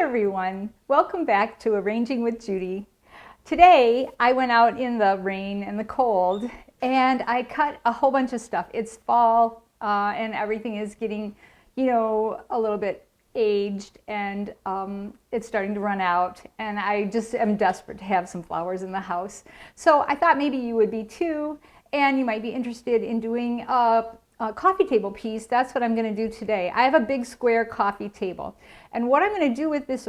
everyone, welcome back to Arranging with Judy. Today I went out in the rain and the cold and I cut a whole bunch of stuff. It's fall and everything is getting, a little bit aged and it's starting to run out, and I just am desperate to have some flowers in the house. So I thought maybe you would be too, and you might be interested in doing a coffee table piece. That's what I'm going to do today. I have a big square coffee table, and what I'm going to do with this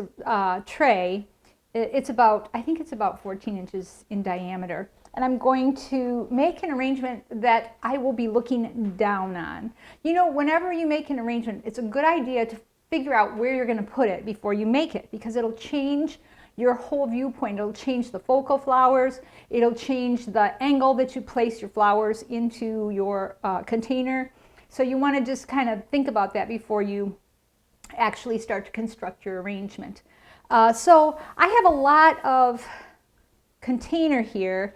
tray, I think it's about 14 inches in diameter, and I'm going to make an arrangement that I will be looking down on. Whenever you make an arrangement, it's a good idea to figure out where you're going to put it before you make it, because it'll change your whole viewpoint. It'll change the focal flowers. It'll change the angle that you place your flowers into your container. So you want to just kind of think about that before you actually start to construct your arrangement. So I have a lot of container here,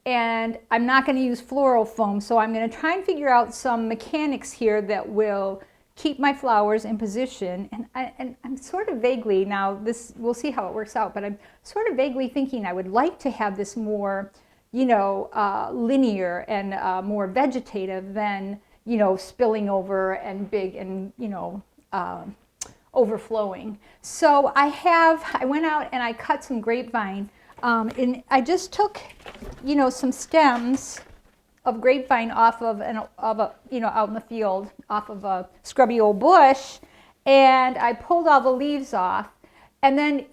and I'm not going to use floral foam, so I'm going to try and figure out some mechanics here that will keep my flowers in position. And I'm sort of vaguely, now this, we'll see how it works out, but I'm sort of vaguely thinking I would like to have this more, linear and more vegetative than, spilling over and big and, overflowing. So I went out and I cut some grapevine, and I just took, some stems of grapevine off of out in the field, off of a scrubby old bush, and I pulled all the leaves off. And then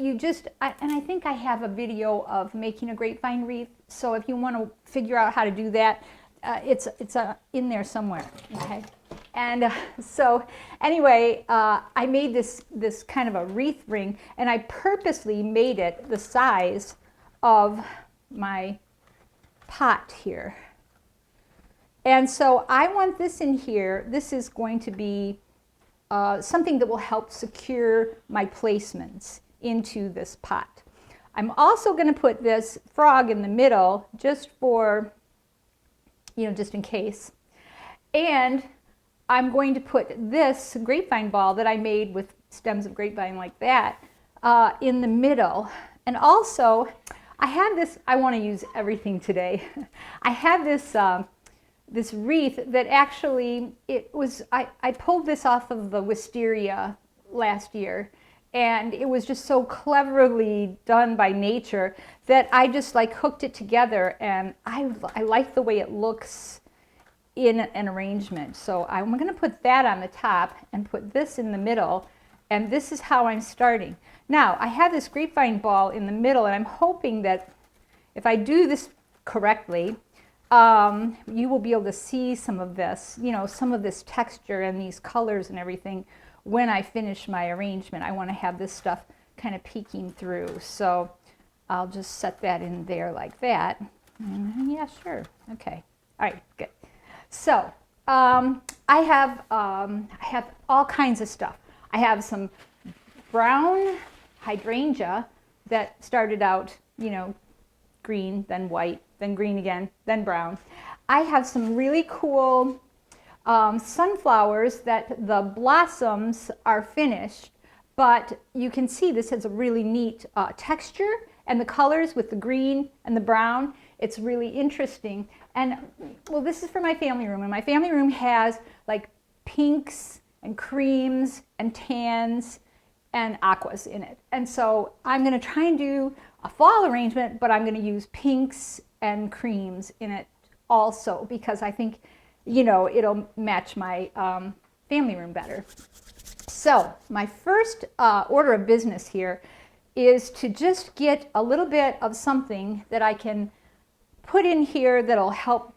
I think I have a video of making a grapevine wreath, so if you want to figure out how to do that, it's in there somewhere, okay? And so anyway, I made this kind of a wreath ring, and I purposely made it the size of my pot here. And so I want this in here. This is going to be something that will help secure my placements into this pot. I'm also going to put this frog in the middle just for, just in case. And I'm going to put this grapevine ball that I made with stems of grapevine like that in the middle. And also, I have this, I want to use everything today. I have this this wreath that actually, I pulled this off of the wisteria last year, and it was just so cleverly done by nature that I just like hooked it together, and I like the way it looks in an arrangement. So I'm going to put that on the top and put this in the middle, and this is how I'm starting. Now I have this grapevine ball in the middle, and I'm hoping that if I do this correctly, you will be able to see some of this, some of this texture and these colors and everything when I finish my arrangement. I want to have this stuff kind of peeking through. So I'll just set that in there like that. Yeah, sure. Okay. All right, good. So I have all kinds of stuff. I have some brown hydrangea that started out, green, then white, then green again, then brown. I have some really cool sunflowers that the blossoms are finished, but you can see this has a really neat texture, and the colors with the green and the brown, it's really interesting. And well, this is for my family room, and my family room has like pinks and creams and tans and aquas in it. And so I'm going to try and do a fall arrangement, but I'm going to use pinks and creams in it also, because I think, it'll match my family room better. So my first order of business here is to just get a little bit of something that I can put in here that'll help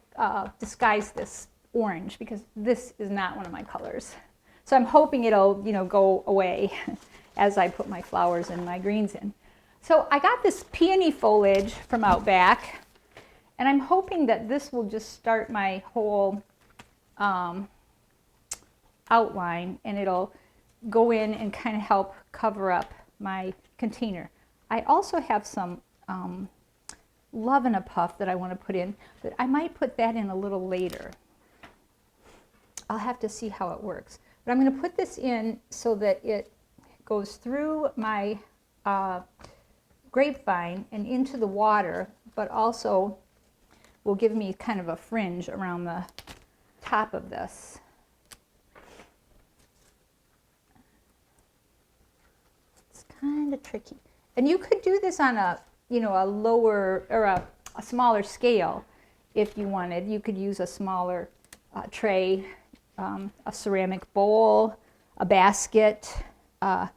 disguise this orange, because this is not one of my colors. So I'm hoping it'll, go away as I put my flowers and my greens in. So I got this peony foliage from out back, and I'm hoping that this will just start my whole outline, and it'll go in and kind of help cover up my container. I also have some love in a puff that I want to put in, but I might put that in a little later. I'll have to see how it works. But I'm going to put this in so that it goes through my grapevine and into the water, but also will give me kind of a fringe around the top of this. It's kind of tricky. And you could do this on a, you know, a lower or a smaller scale if you wanted. You could use a smaller tray, a ceramic bowl, a basket. You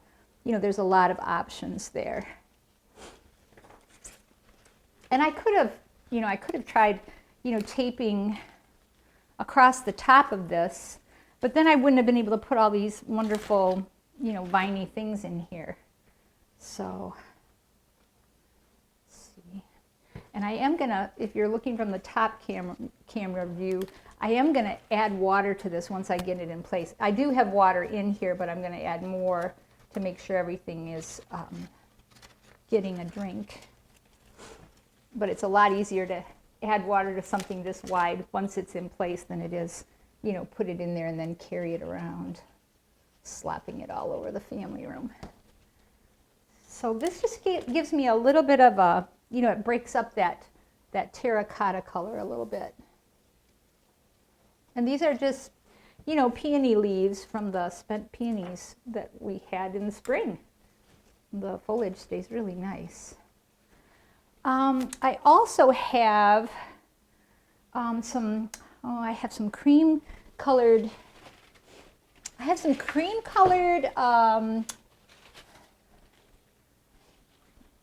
know, there's a lot of options there. And I could have, you know, I could have tried, you know, taping across the top of this, but then I wouldn't have been able to put all these wonderful, you know, viney things in here. So, let's see. And I am gonna, if you're looking from the top camera view, I am gonna add water to this once I get it in place. I do have water in here, but I'm gonna add more to make sure everything is getting a drink. But it's a lot easier to add water to something this wide once it's in place than it is, you know, put it in there and then carry it around, slapping it all over the family room. So this just gives me a little bit of a, you know, it breaks up that terracotta color a little bit. And these are just, you know, peony leaves from the spent peonies that we had in the spring. The foliage stays really nice. I also have I have some cream colored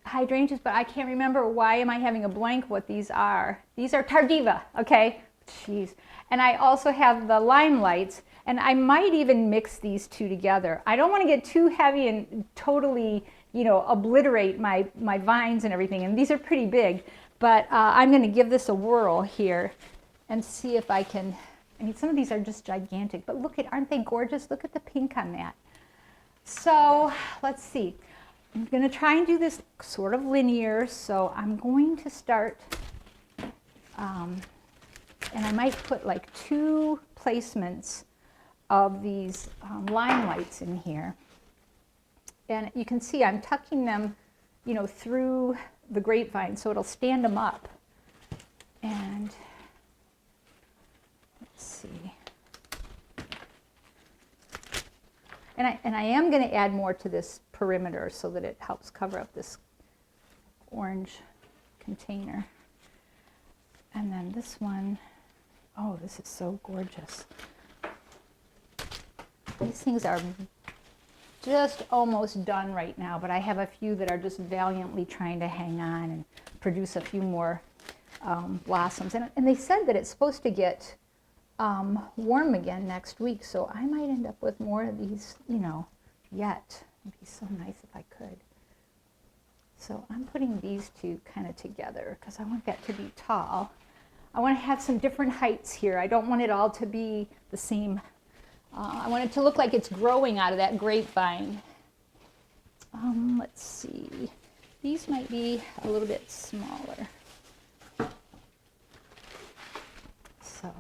hydrangeas, but I can't remember why am I having a blank what these are. These are tardiva, okay? Jeez. And I also have the limelights, and I might even mix these two together. I don't want to get too heavy and totally, you know, obliterate my vines and everything, and these are pretty big, but I'm going to give this a whirl here and see if I can. I mean, some of these are just gigantic, but look at, aren't they gorgeous? Look at the pink on that. So let's see. I'm going to try and do this sort of linear, so I'm going to start, and I might put like 2 placements of these limelights in here. And you can see I'm tucking them, you know, through the grapevine so it'll stand them up. And let's see. And I am going to add more to this perimeter so that it helps cover up this orange container. And then this one, oh, this is so gorgeous. These things are just almost done right now, but I have a few that are just valiantly trying to hang on and produce a few more blossoms. And they said that it's supposed to get warm again next week, so I might end up with more of these, you know, yet. It'd be so nice if I could. So I'm putting these two kind of together because I want that to be tall. I want to have some different heights here. I don't want it all to be the same. I want it to look like it's growing out of that grapevine. Let's see. These might be a little bit smaller. So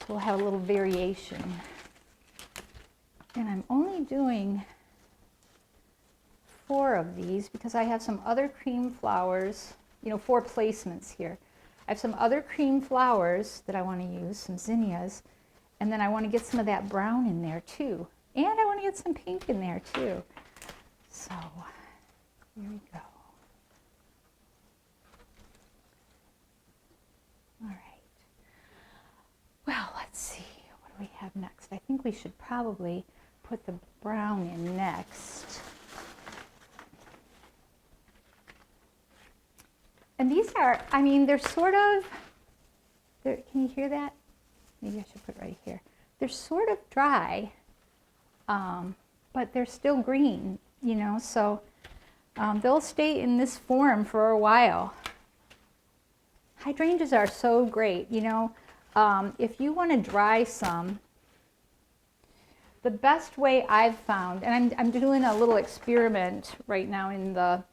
we'll have a little variation. And I'm only doing 4 of these because I have some other cream flowers, you know, 4 placements here. I have some other cream flowers that I want to use, some zinnias, and then I want to get some of that brown in there too. And I want to get some pink in there too. So here we go. All right. Well, let's see. What do we have next? I think we should probably put the brown in next. And these are, I mean, they're sort of, can you hear that? Maybe I should put it right here. They're sort of dry, but they're still green, you know, so they'll stay in this form for a while. Hydrangeas are so great, you know. If you want to dry some, the best way I've found, and I'm doing a little experiment right now in the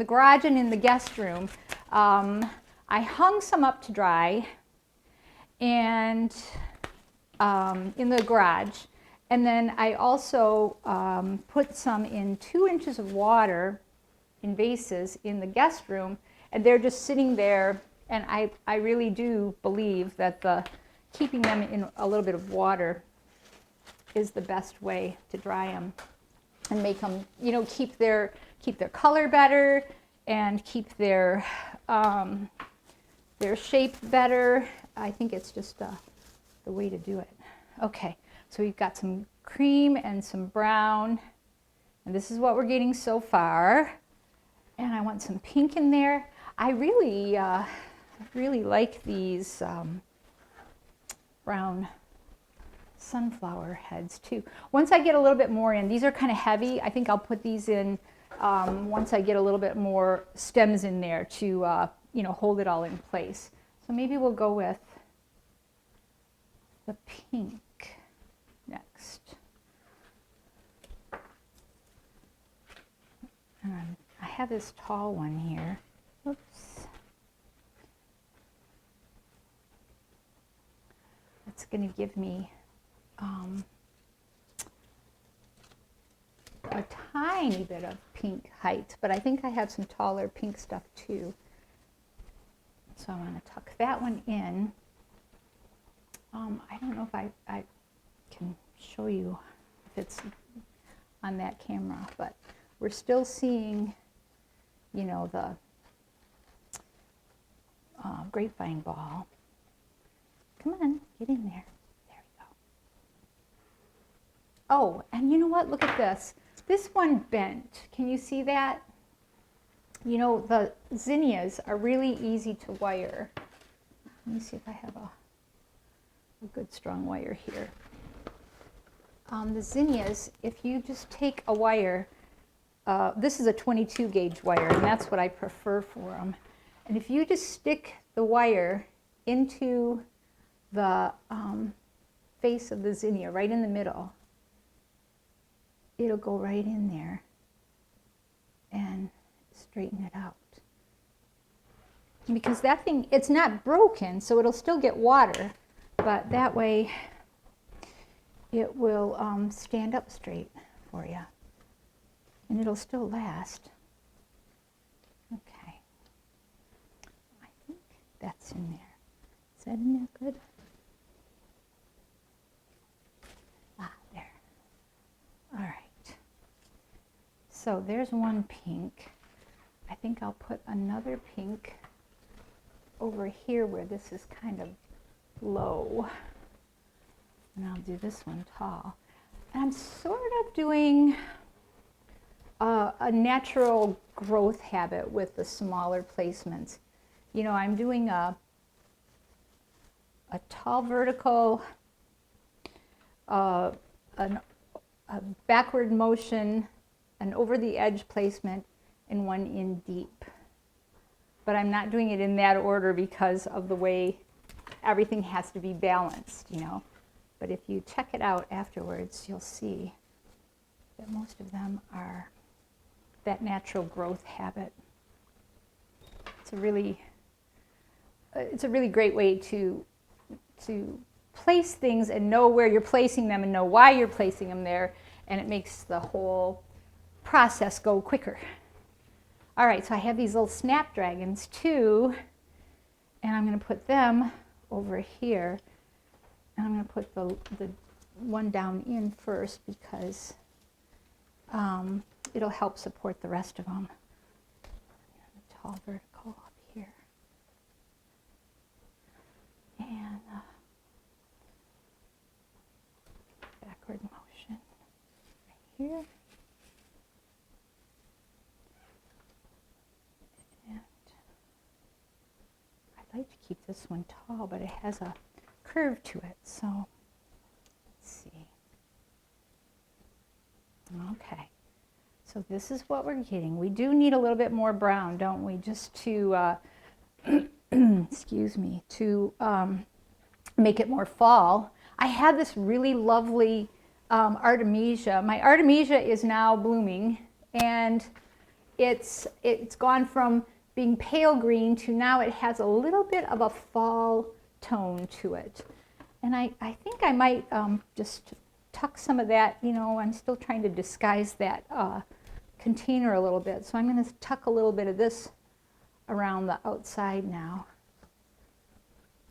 garage and in the guest room. I hung some up to dry and in the garage, And then I also put some in 2 inches of water in vases in the guest room, and they're just sitting there. And I really do believe that keeping them in a little bit of water is the best way to dry them and make them, you know, keep their color better and keep their shape better. I think it's just the way to do it. Okay, so we've got some cream and some brown, and this is what we're getting so far. And I want some pink in there. I really like these brown sunflower heads too. Once I get a little bit more in, these are kind of heavy. I think I'll put these in once I get a little bit more stems in there to you know, hold it all in place. So maybe we'll go with the pink next. And I have this tall one here. Oops. It's going to give me a tiny bit of pink height, but I think I have some taller pink stuff too. So I'm going to tuck that one in. I don't know if I can show you if it's on that camera, but we're still seeing, you know, the grapevine ball. Come on, get in there. There we go. Oh, and you know what? Look at this. This one bent. Can you see that? You know, the zinnias are really easy to wire. Let me see if I have a good strong wire here. The zinnias, if you just take a wire, this is a 22 gauge wire, and that's what I prefer for them. And if you just stick the wire into the face of the zinnia, right in the middle, it'll go right in there and straighten it out. Because that thing, it's not broken, so it'll still get water, but that way it will stand up straight for you, and it'll still last. Okay, I think that's in there. Is that in there good? Ah, there. All right. So there's one pink. I think I'll put another pink over here where this is kind of low. And I'll do this one tall. And I'm sort of doing a natural growth habit with the smaller placements. You know, I'm doing a tall vertical, a backward motion, an over the edge placement, and one in deep. But I'm not doing it in that order because of the way everything has to be balanced, you know. But if you check it out afterwards, you'll see that most of them are that natural growth habit. It's a really great way to place things and know where you're placing them and know why you're placing them there, and it makes the whole process go quicker. All right, so I have these little snapdragons too, and I'm going to put them over here, and I'm going to put the one down in first because it'll help support the rest of them. A tall vertical up here, and backward motion right here. I'd like to keep this one tall, but it has a curve to it, so let's see. Okay, so this is what we're getting. We do need a little bit more brown, don't we, just to, excuse me, to make it more fall. I had this really lovely artemisia. My artemisia is now blooming, and it's gone from being pale green to now it has a little bit of a fall tone to it. And I think I might just tuck some of that, you know, I'm still trying to disguise that container a little bit. So I'm going to tuck a little bit of this around the outside now.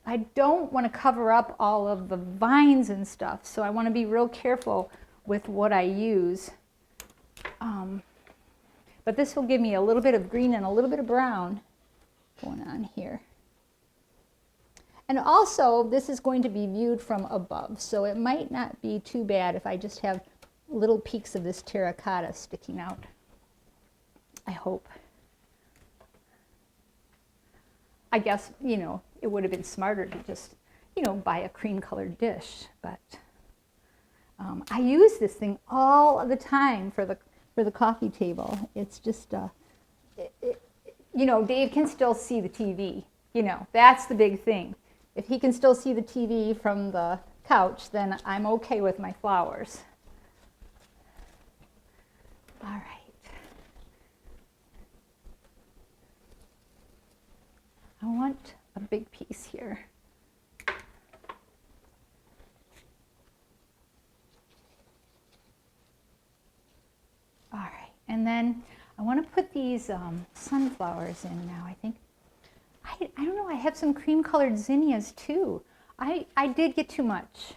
I don't want to cover up all of the vines and stuff, so I want to be real careful with what I use. But this will give me a little bit of green and a little bit of brown going on here. And also, this is going to be viewed from above, so it might not be too bad if I just have little peaks of this terracotta sticking out. I hope. I guess, you know, it would have been smarter to just, you know, buy a cream-colored dish, but I use this thing all the time for the coffee table. It's just, you know, Dave can still see the TV. You know, that's the big thing. If he can still see the TV from the couch, then I'm okay with my flowers. All right. I want a big piece here. All right, and then I want to put these sunflowers in now, I think. I don't know, I have some cream-colored zinnias too. I did get too much.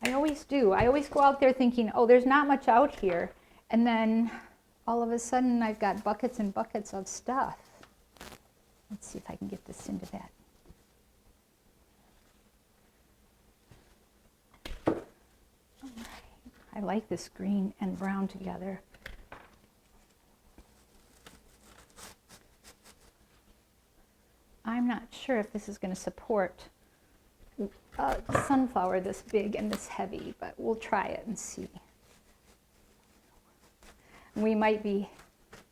I always do. I always go out there thinking, oh, there's not much out here. And then all of a sudden I've got buckets and buckets of stuff. Let's see if I can get this into that. All right. I like this green and brown together. I'm not sure if this is going to support a sunflower this big and this heavy, but we'll try it and see. We might be,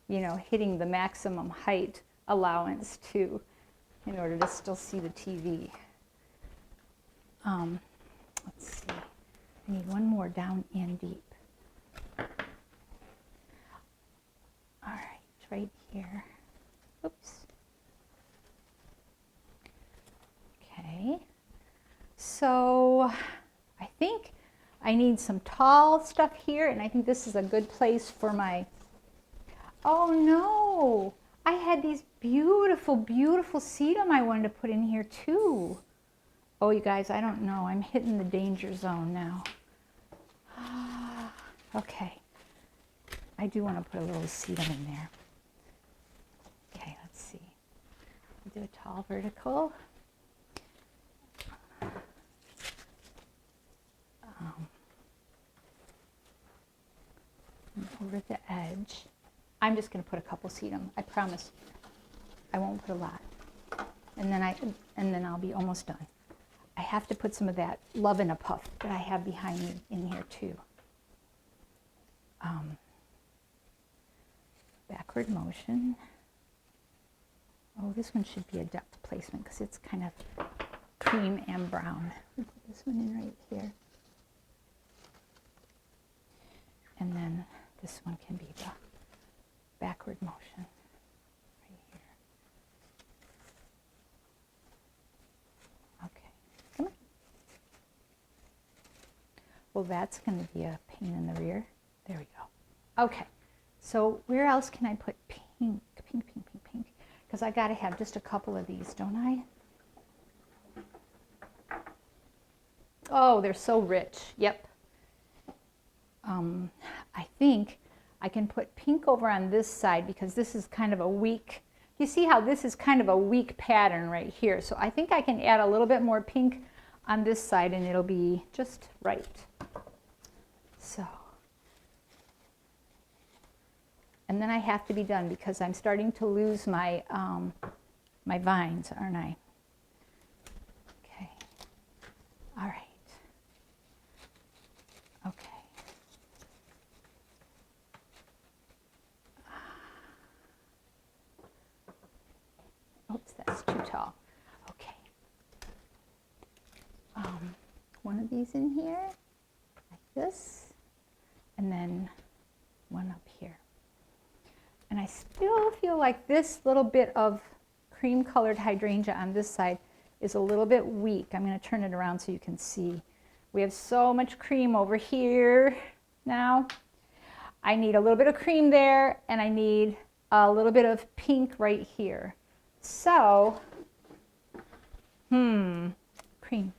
you know, hitting the maximum height allowance too, in order to still see the TV. Let's see. I need one more down in deep. All right, right here. Oops. Okay. So I think I need some tall stuff here, and I think this is a good place for my. Oh no! I had these beautiful, beautiful sedum I wanted to put in here too. Oh, you guys, I don't know. I'm hitting the danger zone now. Okay. I do want to put a little sedum in there. Okay, let's see. We'll do a tall vertical. Over the edge. I'm just going to put a couple sedum. I promise. I won't put a lot. And then I'll be almost done. I have to put some of that Love in a Puff that I have behind me in here too. Backward motion. Oh, this one should be a depth placement because it's kind of cream and brown. Put this one in right here. And then this one can be the backward motion right here. Okay, come on. Well, that's going to be a pain in the rear. There we go. Okay, so where else can I put pink, pink, pink, pink, pink? Because I got to have just a couple of these, don't I? Oh, they're so rich. Yep. I think I can put pink over on this side because this is kind of a weak, you see how this is kind of a weak pattern right here. So I think I can add a little bit more pink on this side and it'll be just right. So, and then I have to be done because I'm starting to lose my, my vines, aren't I? Okay, all right. Okay. Oops, that's too tall. Okay. One of these in here, like this, and then one up here. And I still feel like this little bit of cream-colored hydrangea on this side is a little bit weak. I'm going to turn it around so you can see. We have so much cream over here now. I need a little bit of cream there, and I need a little bit of pink right here. So, cream.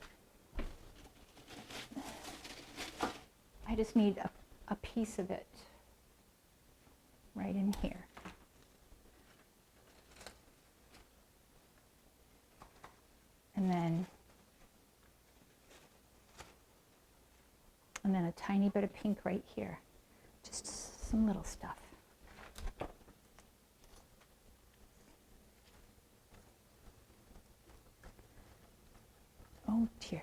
I just need a piece of it right in here. And then a tiny bit of pink right here. Just some little stuff. Oh dear.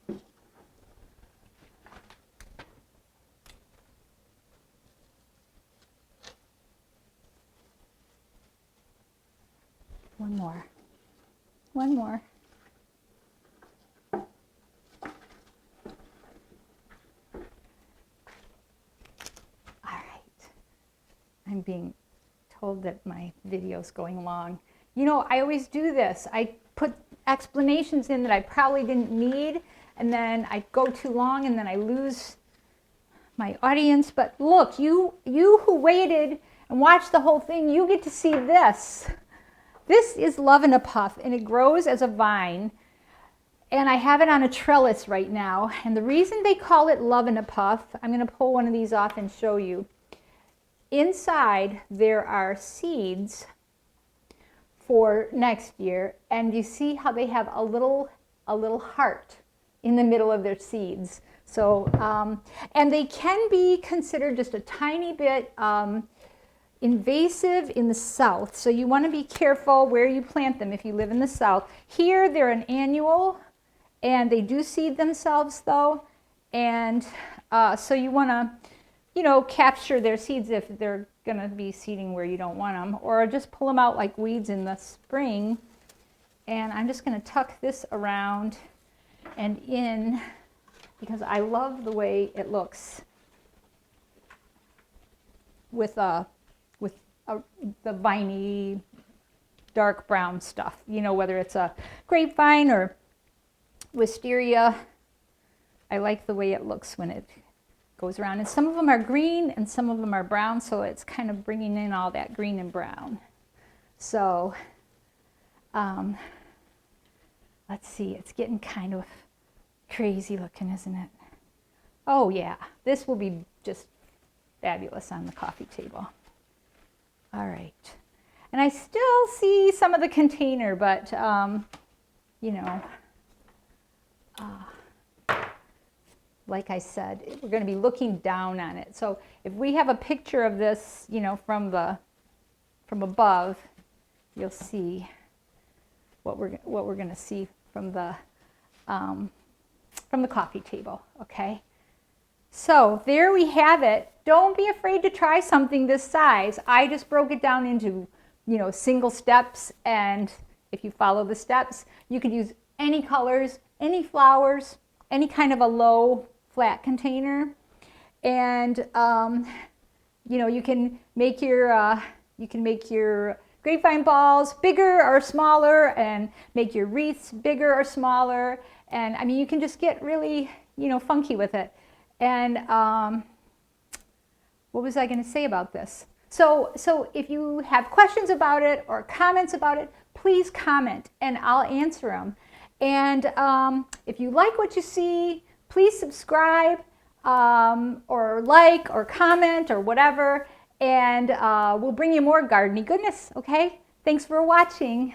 There. One more. One more. I'm being told that my video's going long. You know, I always do this. I put explanations in that I probably didn't need, and then I go too long, and then I lose my audience. But look, you who waited and watched the whole thing, you get to see this. This is Love in a Puff, and it grows as a vine. And I have it on a trellis right now. And the reason they call it Love in a Puff, I'm going to pull one of these off and show you. Inside there are seeds for next year, and you see how they have a little heart in the middle of their seeds. So, and they can be considered just a tiny bit invasive in the south. So you want to be careful where you plant them if you live in the south. Here they're an annual, and they do seed themselves though, and so you want to, you know, capture their seeds if they're going to be seeding where you don't want them, or just pull them out like weeds in the spring. And I'm just going to tuck this around and in because I love the way it looks with the viney dark brown stuff, you know, whether it's a grapevine or wisteria. I like the way it looks when it goes around, and some of them are green and some of them are brown, so it's kind of bringing in all that green and brown. So let's see, it's getting kind of crazy looking, isn't it? Oh yeah, this will be just fabulous on the coffee table. All right, and I still see some of the container, but you know, like I said, we're going to be looking down on it. So if we have a picture of this, you know, from above, you'll see what we're going to see from the coffee table. Okay. So there we have it. Don't be afraid to try something this size. I just broke it down into, you know, single steps, and if you follow the steps, you could use any colors, any flowers, any kind of a low flat container, and you know, you can make your grapevine balls bigger or smaller, and make your wreaths bigger or smaller, and I mean, you can just get really, you know, funky with it. And what was I going to say about this? So if you have questions about it or comments about it, please comment and I'll answer them. And if you like what you see, please subscribe or like or comment or whatever, and we'll bring you more gardening goodness, okay? Thanks for watching.